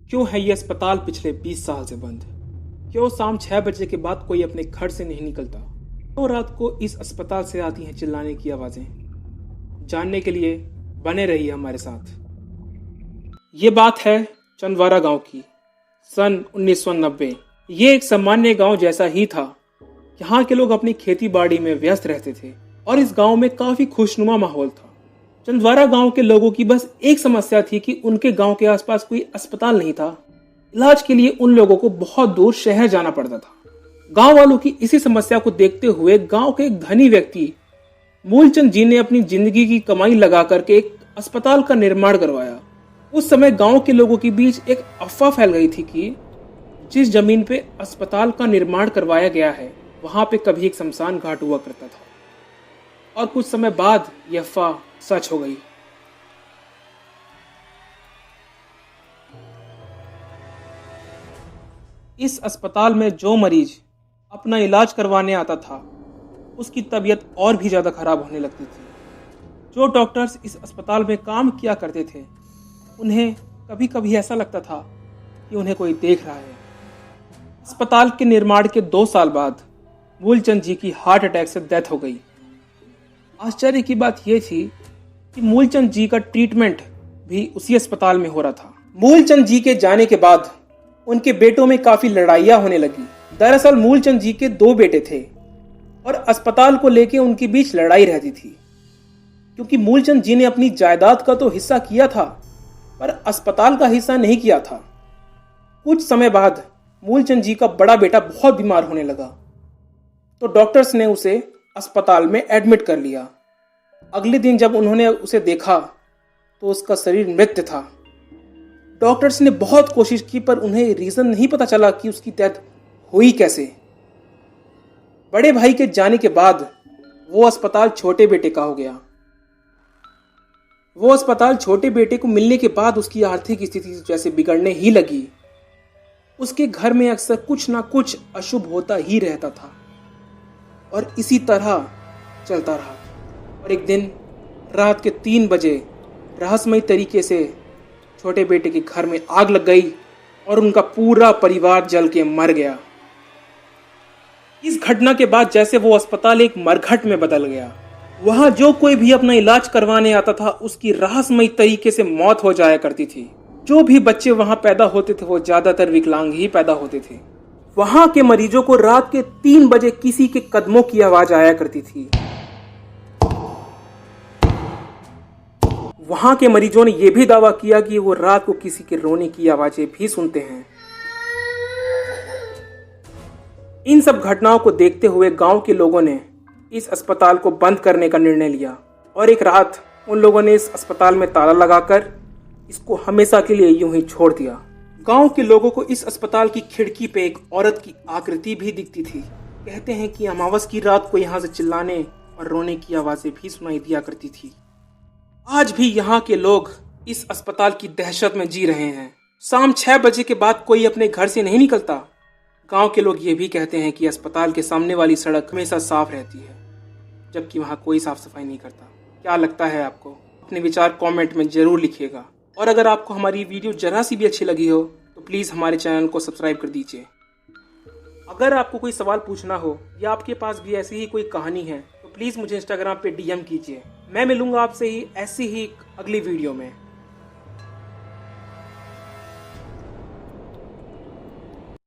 क्यों है ये अस्पताल पिछले 20 साल से बंद? क्यों शाम 6 बजे के बाद कोई अपने घर से नहीं निकलता? क्यों रात को इस अस्पताल से आती हैं चिल्लाने की आवाजें? जानने के लिए बने रहिए हमारे साथ। ये बात है चंदवारा गांव की, सन 1990। ये एक सामान्य गांव जैसा ही था। यहाँ के लोग अपनी खेती बाड़ी में व्यस्त रहते थे और इस गांव में काफी खुशनुमा माहौल था। चंदवारा गांव के लोगों की बस एक समस्या थी कि उनके गांव के आसपास कोई अस्पताल नहीं था। इलाज के लिए उन लोगों को बहुत दूर शहर जाना पड़ता था। गांव वालों की इसी समस्या को देखते हुए गांव के एक धनी व्यक्ति मूलचंद जी ने अपनी जिंदगी की कमाई लगा करके एक अस्पताल का निर्माण करवाया। उस समय गांव के लोगों के बीच एक अफवाह फैल गई थी कि जिस जमीन पे अस्पताल का निर्माण करवाया गया है वहां पे कभी एक शमशान घाट हुआ करता था, और कुछ समय बाद यह अफवाह सच हो गई। इस अस्पताल में जो मरीज अपना इलाज करवाने आता था उसकी तबीयत और भी ज्यादा खराब होने लगती थी। जो डॉक्टर्स इस अस्पताल में काम किया करते थे उन्हें कभी कभी ऐसा लगता था कि उन्हें कोई देख रहा है। अस्पताल के निर्माण के 2 साल बाद मूलचंद जी की हार्ट अटैक से डेथ हो गई। आश्चर्य की बात यह थी कि मूलचंद जी का ट्रीटमेंट भी उसी अस्पताल में हो रहा था। मूलचंद जी के जाने के बाद उनके बेटों में काफी लड़ाइयां होने लगी। दरअसल मूलचंद जी के 2 बेटे थे और अस्पताल को लेकर उनके बीच लड़ाई रहती थी, क्योंकि मूलचंद जी ने अपनी जायदाद का तो हिस्सा किया था पर अस्पताल का हिस्सा नहीं किया था। कुछ समय बाद मूलचंद जी का बड़ा बेटा बहुत बीमार होने लगा तो डॉक्टर्स ने उसे अस्पताल में एडमिट कर लिया। अगले दिन जब उन्होंने उसे देखा तो उसका शरीर मृत था। डॉक्टर्स ने बहुत कोशिश की पर उन्हें रीजन नहीं पता चला कि उसकी डेथ हुई कैसे। बड़े भाई के जाने के बाद वो अस्पताल छोटे बेटे का हो गया। वो अस्पताल छोटे बेटे को मिलने के बाद उसकी आर्थिक स्थिति जैसे बिगड़ने ही लगी। उसके घर में अक्सर कुछ ना कुछ अशुभ होता ही रहता था और इसी तरह चलता रहा। और एक दिन रात के 3 बजे रहस्यमयी तरीके से छोटे बेटे के घर में आग लग गई और उनका पूरा परिवार जल के मर गया। इस घटना के बाद जैसे वो अस्पताल एक मरघट में बदल गया। वहां जो कोई भी अपना इलाज करवाने आता था उसकी रहस्यमयी तरीके से मौत हो जाया करती थी। जो भी बच्चे वहां पैदा होते थे वो ज्यादातर विकलांग ही पैदा होते थे। वहां के मरीजों को रात के 3 बजे किसी के कदमों की आवाज आया करती थी। वहां के मरीजों ने यह भी दावा किया कि वो रात को किसी के रोने की आवाजें भी सुनते हैं। इन सब घटनाओं को देखते हुए गांव के लोगों ने इस अस्पताल को बंद करने का निर्णय लिया और एक रात उन लोगों ने इस अस्पताल में ताला लगाकर इसको हमेशा के लिए यूं ही छोड़ दिया। गांव के लोगों को इस अस्पताल की खिड़की पे एक औरत की आकृति भी दिखती थी। कहते हैं कि अमावस की रात को यहाँ से चिल्लाने और रोने की आवाजें भी सुनाई दिया करती थी। आज भी यहाँ के लोग इस अस्पताल की दहशत में जी रहे हैं। शाम 6 बजे के बाद कोई अपने घर से नहीं निकलता। गांव के लोग ये भी कहते हैं कि अस्पताल के सामने वाली सड़क हमेशा साफ रहती है, जबकि वहाँ कोई साफ सफाई नहीं करता। क्या लगता है आपको? अपने विचार कमेंट में जरूर लिखिएगा। और अगर आपको हमारी वीडियो जरा सी भी अच्छी लगी हो तो प्लीज़ हमारे चैनल को सब्सक्राइब कर दीजिए। अगर आपको कोई सवाल पूछना हो या आपके पास भी ऐसी ही कोई कहानी है तो प्लीज़ मुझे इंस्टाग्राम पे DM कीजिए। मैं मिलूंगा आपसे ही ऐसी ही अगली वीडियो में।